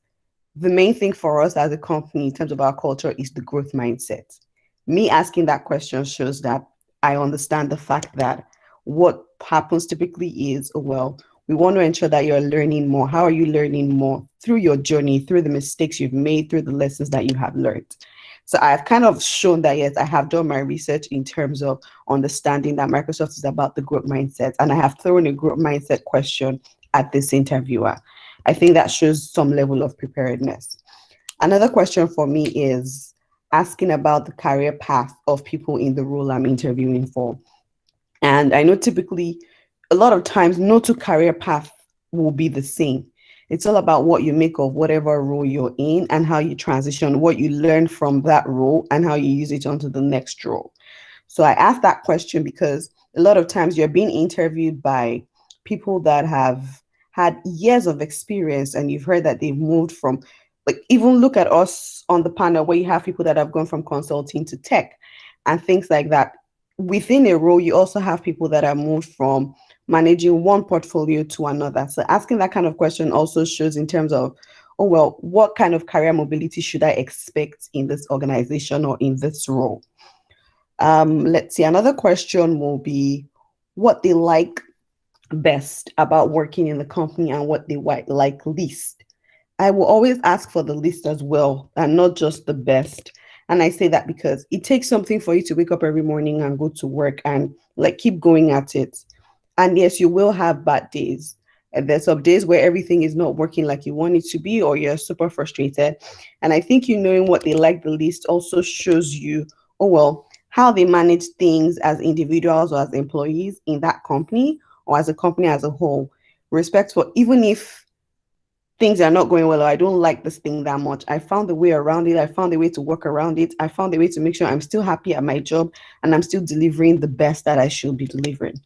the main thing for us as a company in terms of our culture is the growth mindset. Me asking that question shows that I understand the fact that what happens typically is, oh, well, we want to ensure that you're learning more. How are you learning more? Through your journey, through the mistakes you've made, through the lessons that you have learned. So I've kind of shown that, yes, I have done my research in terms of understanding that Microsoft is about the growth mindset. And I have thrown a growth mindset question at this interviewer. I think that shows some level of preparedness. Another question for me is asking about the career path of people in the role I'm interviewing for. And I know typically, a lot of times, no two career paths will be the same. It's all about what you make of whatever role you're in and how you transition, what you learn from that role and how you use it onto the next role. So I asked that question because a lot of times you're being interviewed by people that have had years of experience, and you've heard that they've moved from, like, even look at us on the panel where you have people that have gone from consulting to tech and things like that. Within a role, you also have people that are moved from managing one portfolio to another. So asking that kind of question also shows in terms of, oh, well, what kind of career mobility should I expect in this organization or in this role? Let's see, another question will be what they like best about working in the company and what they like least. I will always ask for the least as well, and not just the best. And I say that because it takes something for you to wake up every morning and go to work and like keep going at it. And yes, you will have bad days. And there's some days where everything is not working like you want it to be, or you're super frustrated. And I think you knowing what they like the least also shows you, oh, well, how they manage things as individuals or as employees in that company or as a company as a whole. Respect for even if things are not going well or I don't like this thing that much, I found a way around it. I found a way to work around it. I found a way to make sure I'm still happy at my job and I'm still delivering the best that I should be delivering.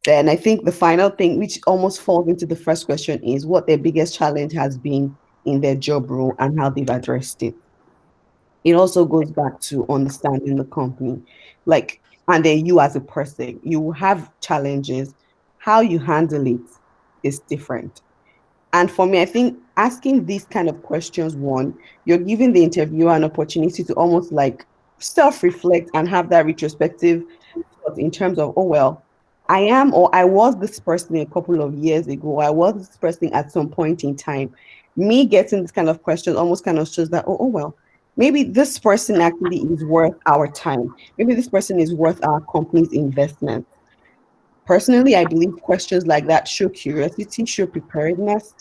Then I think the final thing, which almost falls into the first question, is what their biggest challenge has been in their job role and how they've addressed it. It also goes back to understanding the company, like, and then you as a person, you have challenges. How you handle it is different. And for me, I think asking these kind of questions, one, you're giving the interviewer an opportunity to almost like self-reflect and have that retrospective thought in terms of, oh well, I am or I was this person a couple of years ago. I was this person at some point in time. Me getting this kind of question almost kind of shows that, oh well, maybe this person actually is worth our time. Maybe this person is worth our company's investment. Personally, I believe questions like that show curiosity, show preparedness,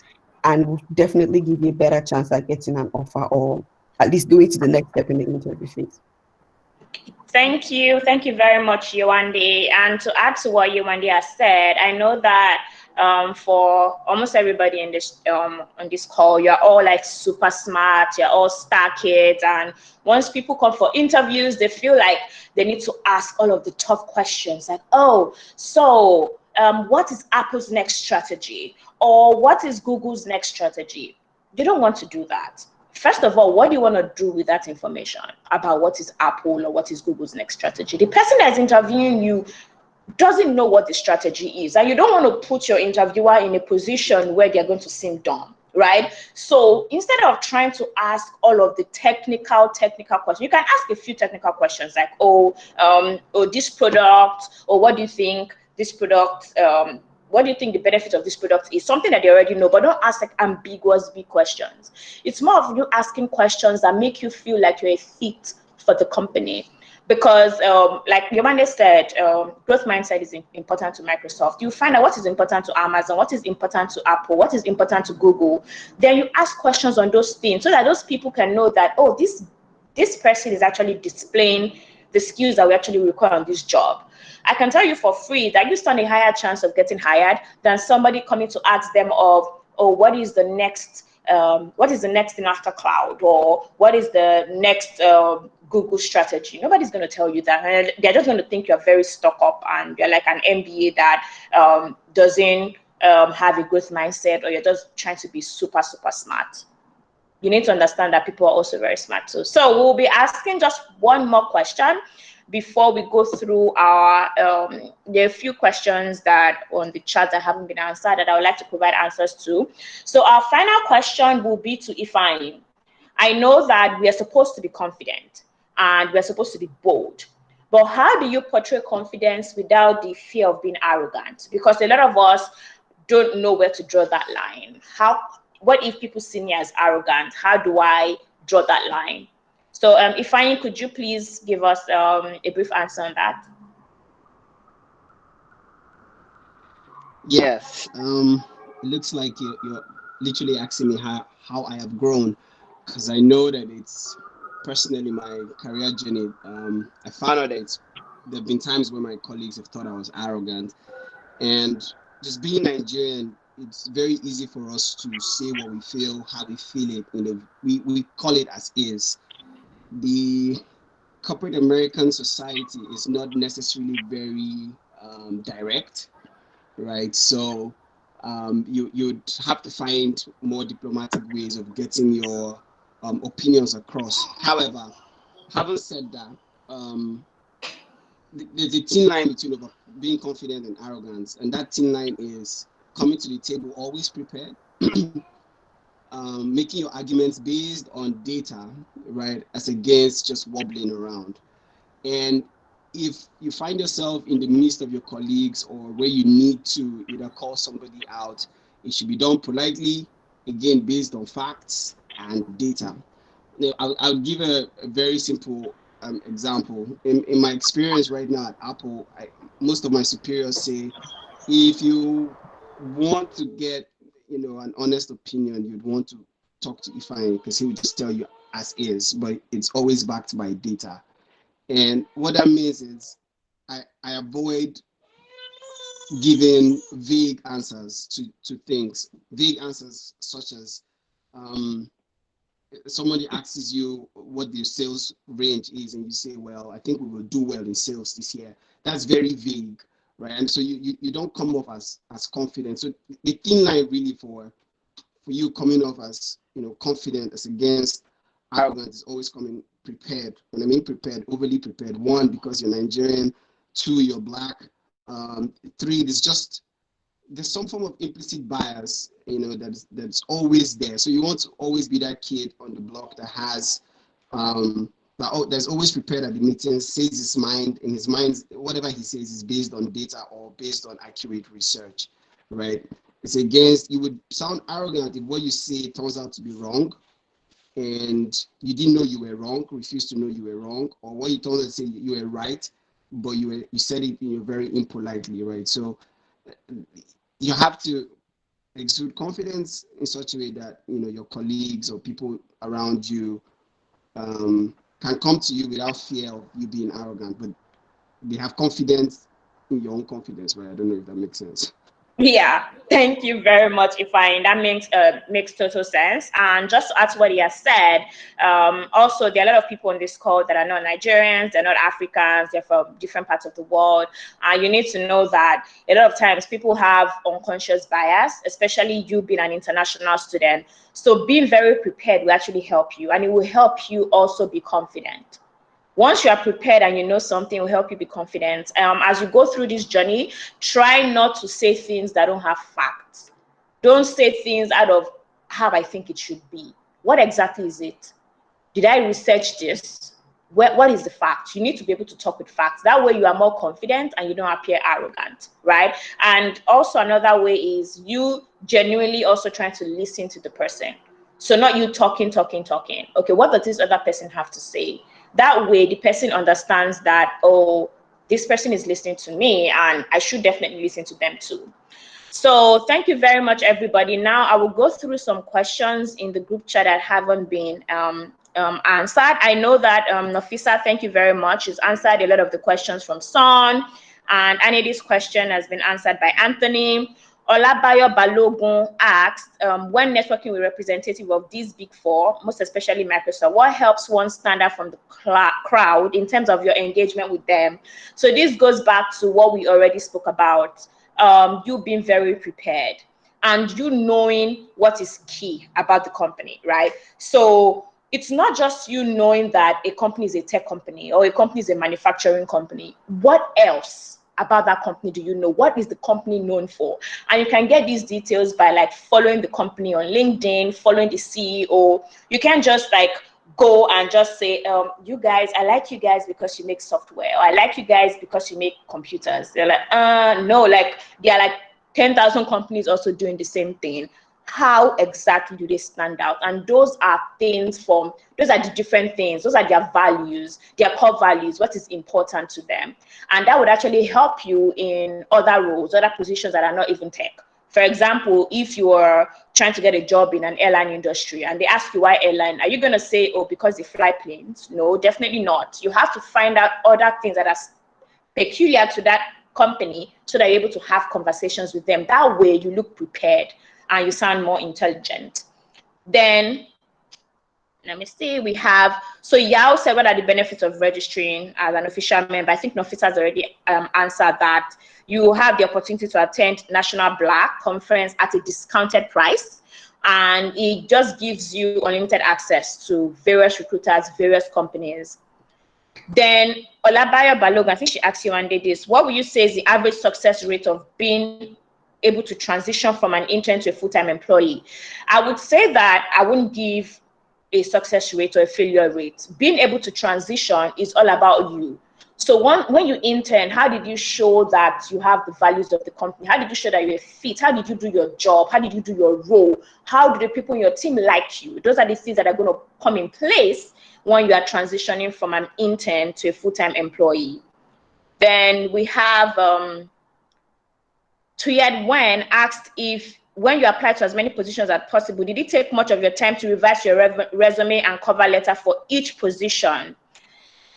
and will definitely give you a better chance at getting an offer or at least going to the next step in the interview phase. Thank you. Thank you very much, Yewande. And to add to what Yewande has said, I know that for almost everybody in this on this call, you're all like super smart, you're all star kids. And once people come for interviews, they feel like they need to ask all of the tough questions like, oh, so what is Apple's next strategy? Or what is Google's next strategy? They don't want to do that. First of all, what do you want to do with that information about what is Apple or what is Google's next strategy? The person that's interviewing you doesn't know what the strategy is, and you don't want to put your interviewer in a position where they're going to seem dumb, right? So instead of trying to ask all of the technical questions, you can ask a few technical questions like, oh, this product, or what do you think this product, what do you think the benefit of this product is? Something that they already know, but don't ask like ambiguous big questions. It's more of you asking questions that make you feel like you're a fit for the company. Because like Yomande said, growth mindset is important to Microsoft. You find out what is important to Amazon, what is important to Apple, what is important to Google. Then you ask questions on those things so that those people can know that, oh, this person is actually displaying the skills that we actually require on this job. I can tell you for free that you stand a higher chance of getting hired than somebody coming to ask them of, oh, what is the next thing after cloud, or what is the next Google strategy? Nobody's going to tell you that. And they're just going to think you're very stuck up and you're like an MBA that doesn't have a growth mindset, or you're just trying to be super smart. You need to understand that people are also very smart too. So we'll be asking just one more question before we go through our, there are a few questions that on the chat that haven't been answered that I would like to provide answers to. So our final question will be to Ifeanyi. I know that we are supposed to be confident and we're supposed to be bold, but how do you portray confidence without the fear of being arrogant? Because a lot of us don't know where to draw that line. What if people see me as arrogant? How do I draw that line? So Ifeanyi, could you please give us a brief answer on that? Yes. It looks like you're literally asking me how I have grown, because I know that it's personally my career journey. I found out that there have been times where my colleagues have thought I was arrogant, and just being Nigerian, it's very easy for us to say what we feel, how we feel it. We call it as is. The corporate American society is not necessarily very direct, right? So you'd have to find more diplomatic ways of getting your opinions across. However, having said that, there's a thin line between being confident and arrogance, and that thin line is coming to the table always prepared, making your arguments based on data, right, as against just wobbling around. And if you find yourself in the midst of your colleagues or where you need to either call somebody out, it should be done politely, again, based on facts and data. Now, I'll give a very simple example. In my experience right now at Apple, most of my superiors say, if you want to get an honest opinion, you'd want to talk to Ifeanyi, because he would just tell you as is, but it's always backed by data. And what that means is I avoid giving vague answers to things. Vague answers such as somebody asks you what the sales range is, and you say, well, I think we will do well in sales this year. That's very vague, right? And so you don't come off as confident. So the thin line really for you coming off as, you know, confident as against arrogant is always coming prepared. When I mean prepared, overly prepared. One, because you're Nigerian. Two, you're Black. Three, there's some form of implicit bias, you know, that's always there. So you want to always be that kid on the block that has that's always prepared at the meeting, says his mind, in his mind, whatever he says is based on data or based on accurate research, right? It's against, you would sound arrogant if what you say turns out to be wrong and you didn't know you were wrong, refused to know you were wrong, or what you told us to say you were right, but you said it, you know, very impolitely, right? So you have to exude confidence in such a way that, you know, your colleagues or people around you can come to you without fear of you being arrogant, but they have confidence in your own confidence, right? I don't know if that makes sense. Yeah, thank you very much, Ifeanyi. That makes total sense. And just to add to what he has said, also there are a lot of people on this call that are not Nigerians, they're not Africans, they're from different parts of the world. And you need to know that a lot of times people have unconscious bias, especially you being an international student. So being very prepared will actually help you, and it will help you also be confident. Once you are prepared and you know something, it will help you be confident. As you go through this journey, try not to say things that don't have facts. Don't say things out of how I think it should be. What exactly is it? Did I research this? What is the fact? You need to be able to talk with facts. That way you are more confident and you don't appear arrogant, right? And also another way is you genuinely also trying to listen to the person. So not you talking. Okay, what does this other person have to say? That way the person understands that, oh, this person is listening to me and I should definitely listen to them too. So thank you very much, everybody. Now I will go through some questions in the group chat that haven't been answered. I know that Nafisa, thank you very much. She's answered a lot of the questions from Son, and Anidi's question has been answered by Anthony. Olabayo Balogun asked, when networking with representative of these big four, most especially Microsoft, what helps one stand out from the crowd in terms of your engagement with them? So this goes back to what we already spoke about, you being very prepared and you knowing what is key about the company, right? So it's not just you knowing that a company is a tech company or a company is a manufacturing company. What else about that company do you know? What is the company known for? And you can get these details by like following the company on LinkedIn, following the CEO. You can't just like go and just say, you guys, I like you guys because you make software, or I like you guys because you make computers. They're like, no, like there are like 10,000 companies also doing the same thing. How exactly do they stand out? And those are the different things. Those are their values, their core values, what is important to them. And that would actually help you in other roles, other positions that are not even tech. For example, if you are trying to get a job in an airline industry and they ask you why airline, are you going to say, oh, because they fly planes? No, definitely not. You have to find out other things that are peculiar to that company so that you're able to have conversations with them. That way you look prepared and you sound more intelligent. Then, let me see, we have, so Yao said, what are the benefits of registering as an official member? I think Nafisa has already answered that. You have the opportunity to attend National Black Conference at a discounted price, and it just gives you unlimited access to various recruiters, various companies. Then Olabayo Balogun, I think she asked you one day this, what would you say is the average success rate of being able to transition from an intern to a full-time employee? I would say that I wouldn't give a success rate or a failure rate. Being able to transition is all about you. So when you intern, how did you show that you have the values of the company? How did you show that you're fit? How did you do your job? How did you do your role? How do the people in your team like you? Those are the things that are going to come in place when you are transitioning from an intern to a full-time employee. Then we have Tuyed Wen asked if when you apply to as many positions as possible, did it take much of your time to revise your resume and cover letter for each position?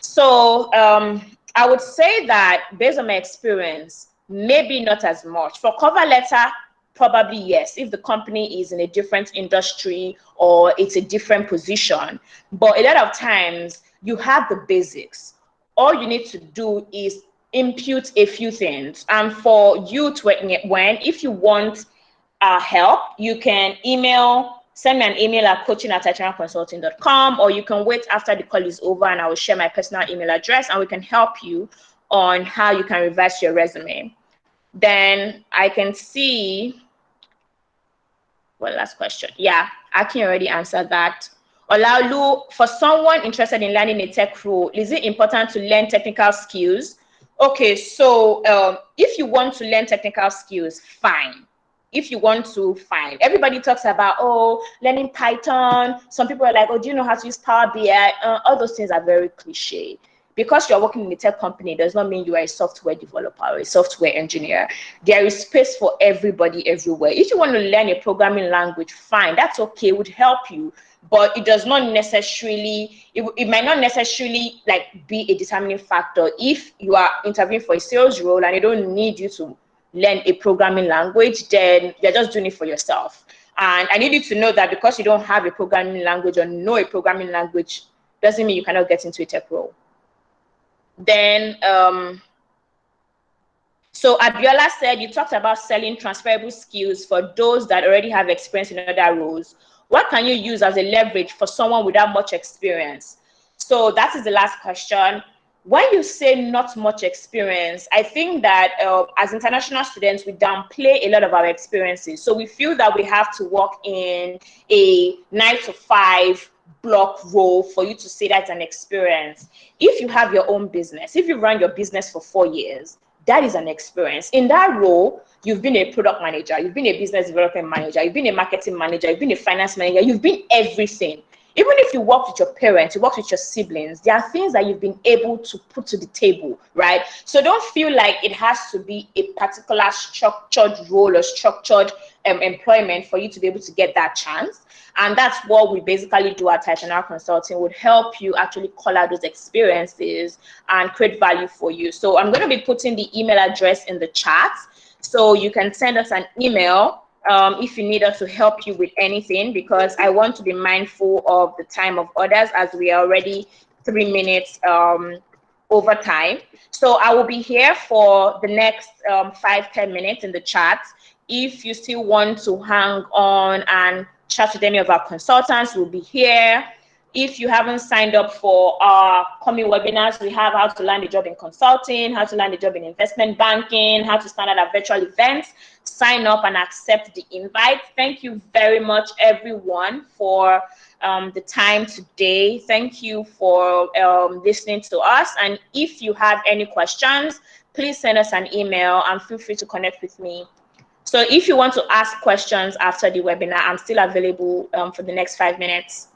So I would say that based on my experience, maybe not as much. For cover letter, probably yes, if the company is in a different industry or it's a different position. But a lot of times you have the basics. All you need to do is impute a few things. And for you to, if you want help, you can send me an email at coaching@titaniumconsulting.com, or you can wait after the call is over and I will share my personal email address and we can help you on how you can revise your resume. Then I can see, last question. Yeah, I can already answer that. Olaolu, for someone interested in learning a tech role, is it important to learn technical skills? Okay, so if you want to learn technical skills, fine. If you want to, fine. Everybody talks about, learning Python. Some people are like, do you know how to use Power BI? All those things are very cliche. Because you're working in a tech company does not mean you are a software developer or a software engineer. There is space for everybody everywhere. If you want to learn a programming language, fine, that's okay, it would help you. But it does not necessarily, it might not necessarily be a determining factor. If you are interviewing for a sales role and they don't need you to learn a programming language, then you're just doing it for yourself. And I need you to know that because you don't have a programming language or know a programming language doesn't mean you cannot get into a tech role. Then, so Abiola said, you talked about selling transferable skills for those that already have experience in other roles. What can you use as a leverage for someone without much experience? So that is the last question. When you say not much experience, I think that as international students, we downplay a lot of our experiences. So we feel that we have to work in a 9-to-5 block role for you to say that's an experience. If you have your own business, if you run your business for 4 years, that is an experience. In that role, you've been a product manager, you've been a business development manager, you've been a marketing manager, you've been a finance manager, you've been everything. Even if you work with your parents, you work with your siblings, there are things that you've been able to put to the table, right? So don't feel like it has to be a particular structured role or structured employment for you to be able to get that chance. And that's what we basically do at Titanium Consulting, would help you actually call out those experiences and create value for you. So I'm going to be putting the email address in the chat. So you can send us an email if you need us to help you with anything, because I want to be mindful of the time of others as we are already 3 minutes over time. So I will be here for the next 5-10 minutes in the chat. If you still want to hang on and chat with any of our consultants, we'll be here. If you haven't signed up for our coming webinars, we have how to land a job in consulting, how to land a job in investment banking, how to stand at virtual events. Sign up and accept the invite. Thank you very much, everyone, for the time today. Thank you for listening to us. And if you have any questions, please send us an email and feel free to connect with me. So if you want to ask questions after the webinar, I'm still available for the next 5 minutes.